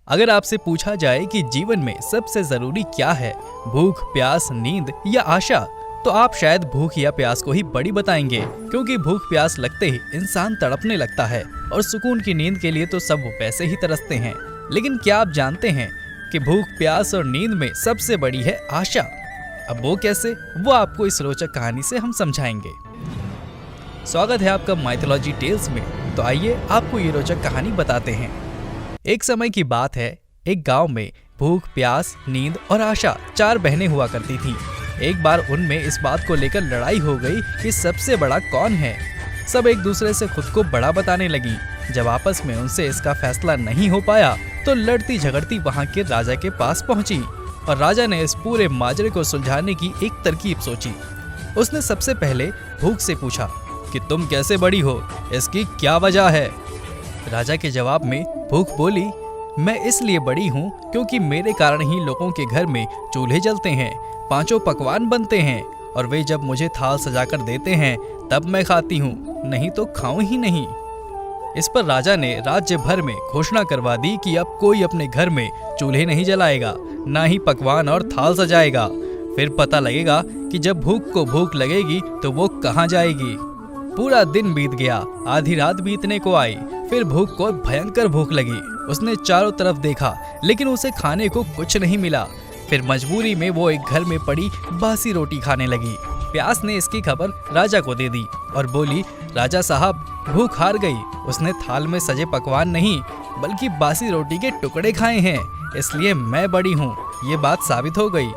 अगर आपसे पूछा जाए कि जीवन में सबसे जरूरी क्या है, भूख, प्यास, नींद या आशा, तो आप शायद भूख या प्यास को ही बड़ी बताएंगे, क्योंकि भूख प्यास लगते ही इंसान तड़पने लगता है और सुकून की नींद के लिए तो सब वैसे ही तरसते हैं। लेकिन क्या आप जानते हैं कि भूख, प्यास और नींद में सबसे बड़ी है आशा? अब वो कैसे, वो आपको इस रोचक कहानी से हम समझाएंगे। स्वागत है आपका माइथोलॉजी टेल्स में। तो आइए आपको ये रोचक कहानी बताते हैं। एक समय की बात है, एक गांव में भूख, प्यास, नींद और आशा 4 बहनें हुआ करती थीं। एक बार उनमें इस बात को लेकर लड़ाई हो गई कि सबसे बड़ा कौन है। सब एक दूसरे से खुद को बड़ा बताने लगी। जब आपस में उनसे इसका फैसला नहीं हो पाया तो लड़ती झगड़ती वहां के राजा के पास पहुंची और राजा ने इस पूरे माजरे को सुलझाने की एक तरकीब सोची। उसने सबसे पहले भूख से पूछा कि तुम कैसे बड़ी हो, इसकी क्या वजह है? राजा के जवाब में भूख बोली, मैं इसलिए बड़ी हूँ क्योंकि मेरे कारण ही लोगों के घर में चूल्हे जलते हैं, 5 पकवान बनते हैं और वे जब मुझे थाल सजाकर देते हैं तब मैं खाती हूँ, नहीं तो खाऊं ही नहीं। इस पर राजा ने राज्य भर में घोषणा करवा दी कि अब कोई अपने घर में चूल्हे नहीं जलाएगा, ना ही पकवान और थाल सजाएगा। फिर पता लगेगा कि जब भूख को भूख लगेगी तो वो कहाँ जाएगी। पूरा दिन बीत गया, आधी रात बीतने को आई। फिर भूख को भयंकर भूख लगी। उसने चारों तरफ देखा लेकिन उसे खाने को कुछ नहीं मिला। फिर मजबूरी में वो एक घर में पड़ी बासी रोटी खाने लगी। प्यास ने इसकी खबर राजा को दे दी और बोली, राजा साहब, भूख हार गई। उसने थाल में सजे पकवान नहीं बल्कि बासी रोटी के टुकड़े खाए हैं, इसलिए मैं बड़ी हूँ। ये बात साबित हो गई।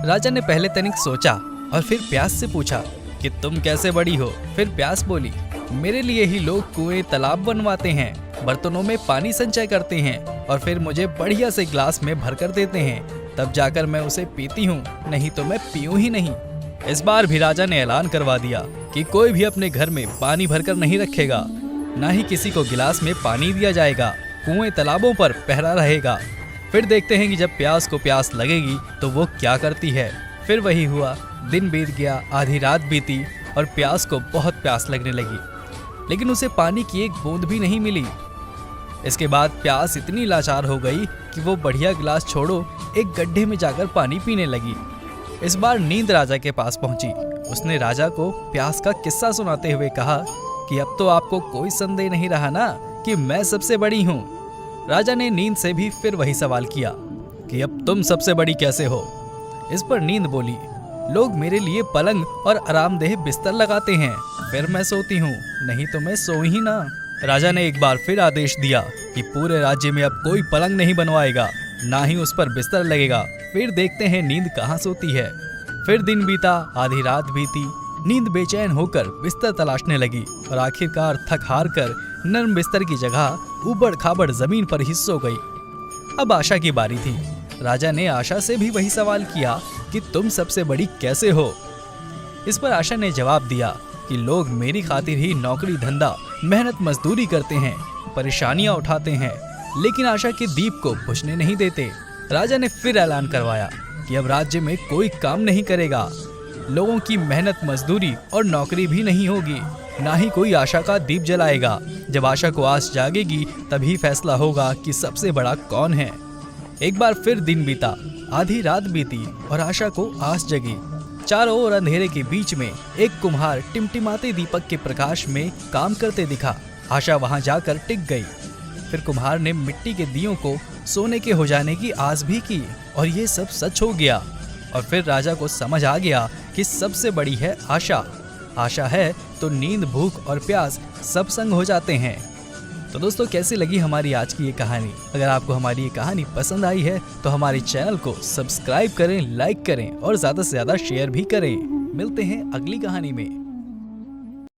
राजा ने पहले तनिक सोचा और फिर प्यास से पूछा कि तुम कैसे बड़ी हो? फिर प्यास बोली, मेरे लिए ही लोग कुएं, तालाब बनवाते हैं, बर्तनों में पानी संचय करते हैं और फिर मुझे बढ़िया से ग्लास में भरकर देते हैं, तब जाकर मैं उसे पीती हूँ, नहीं तो मैं पीऊँ ही नहीं। इस बार भी राजा ने ऐलान करवा दिया कि कोई भी अपने घर में पानी भरकर नहीं रखेगा, ना ही किसी को गिलास में पानी दिया जाएगा। कुएं, तालाबों पर पहरा रहेगा। फिर देखते हैं कि जब प्यास को प्यास लगेगी तो वो क्या करती है। फिर वही हुआ। दिन बीत गया, आधी रात बीती और प्यास को बहुत प्यास लगने लगी, लेकिन उसे पानी की एक बूंद भी नहीं मिली। इसके बाद प्यास इतनी लाचार हो गई कि वो बढ़िया गिलास छोड़ो एक गड्ढे में जाकर पानी पीने लगी। इस बार नींद राजा के पास पहुंची। उसने राजा को प्यास का किस्सा सुनाते हुए कहा कि अब तो आपको कोई संदेह नहीं रहा ना कि मैं सबसे बड़ी हूँ। राजा ने नींद से भी फिर वही सवाल किया कि अब तुम सबसे बड़ी कैसे हो? इस पर नींद बोली, लोग मेरे लिए पलंग और आरामदेह बिस्तर लगाते हैं, फिर मैं सोती हूँ, नहीं तो मैं सो ही ना। राजा ने एक बार फिर आदेश दिया कि पूरे राज्य में अब कोई पलंग नहीं बनवाएगा, ना ही उस पर बिस्तर लगेगा। फिर देखते हैं नींद कहाँ सोती है। फिर दिन बीता, आधी रात बीती। नींद बेचैन होकर बिस्तर तलाशने लगी और आखिरकार थक हार कर नर्म बिस्तर की जगह ऊबड़ खाबड़ जमीन पर ही सो गई। अब आशा की बारी थी। राजा ने आशा से भी वही सवाल किया कि तुम सबसे बड़ी कैसे हो? इस पर आशा ने जवाब दिया कि लोग मेरी खातिर ही नौकरी धंधा, मेहनत मजदूरी करते हैं, परेशानियां उठाते हैं, लेकिन आशा के दीप को बुझने नहीं देते। राजा ने फिर ऐलान करवाया कि अब राज्य में कोई काम नहीं करेगा, लोगों की मेहनत मजदूरी और नौकरी भी नहीं होगी, ना ही कोई आशा का दीप जलाएगा। जब आशा को आस जागेगी तभी फैसला होगा कि सबसे बड़ा कौन है। एक बार फिर दिन बीता, आधी रात बीती और आशा को आस जगी। चारों ओर अंधेरे के बीच में एक कुम्हार टिमटिमाते दीपक के प्रकाश में काम करते दिखा। आशा वहां जाकर टिक गई। फिर कुम्हार ने मिट्टी के दियों को सोने के हो जाने की आस भी की और ये सब सच हो गया। और फिर राजा को समझ आ गया कि सबसे बड़ी है आशा। आशा है तो नींद, भूख और प्यास सब संग हो जाते हैं। तो दोस्तों, कैसी लगी हमारी आज की ये कहानी? अगर आपको हमारी ये कहानी पसंद आई है तो हमारे चैनल को सब्सक्राइब करें, लाइक करें और ज़्यादा से ज़्यादा शेयर भी करें। मिलते हैं अगली कहानी में।